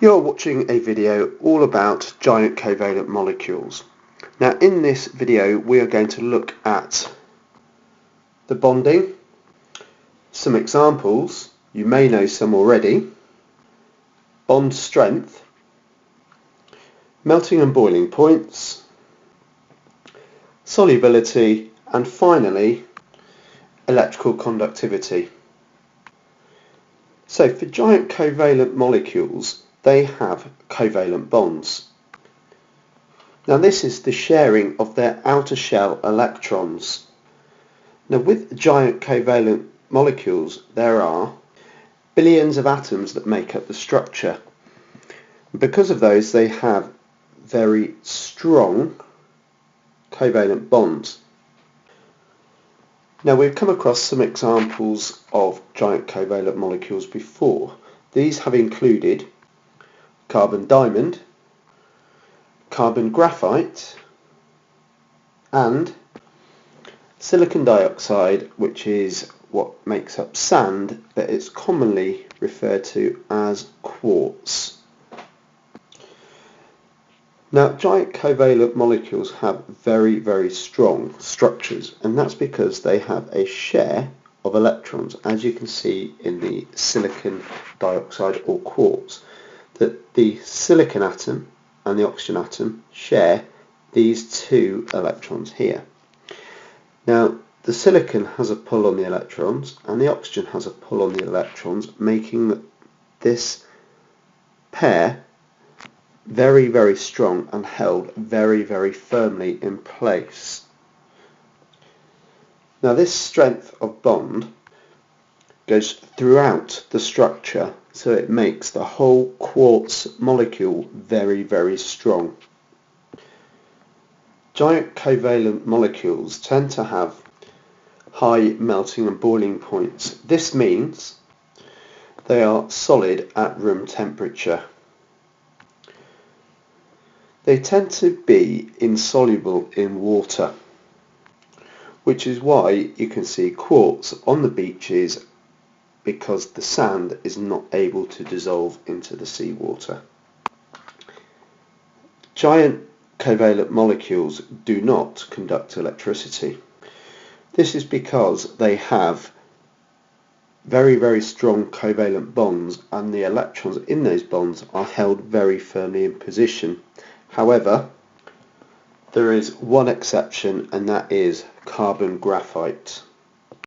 You're watching a video all about giant covalent molecules. Now in this video we are going to look at the bonding, some examples, you may know some already, bond strength, melting and boiling points, solubility, and finally electrical conductivity. So for giant covalent molecules, they have covalent bonds. Now this is the sharing of their outer shell electrons. Now with giant covalent molecules there are billions of atoms that make up the structure. Because of those they have very strong covalent bonds. Now we've come across some examples of giant covalent molecules before. These have included carbon diamond, carbon graphite and silicon dioxide, which is what makes up sand, but it's commonly referred to as quartz. Now giant covalent molecules have very, very strong structures, and that's because they have a share of electrons, as you can see in the silicon dioxide or quartz, that the silicon atom and the oxygen atom share these two electrons here. Now the silicon has a pull on the electrons and the oxygen has a pull on the electrons, making this pair very, very strong and held very, very firmly in place. Now this strength of bond goes throughout the structure, so it makes the whole quartz molecule very, very strong. Giant covalent molecules tend to have high melting and boiling points. This means they are solid at room temperature. They tend to be insoluble in water, which is why you can see quartz on the beaches, because the sand is not able to dissolve into the seawater. Giant covalent molecules do not conduct electricity. This is because they have very, very strong covalent bonds, and the electrons in those bonds are held very firmly in position. However, there is one exception, and that is carbon graphite.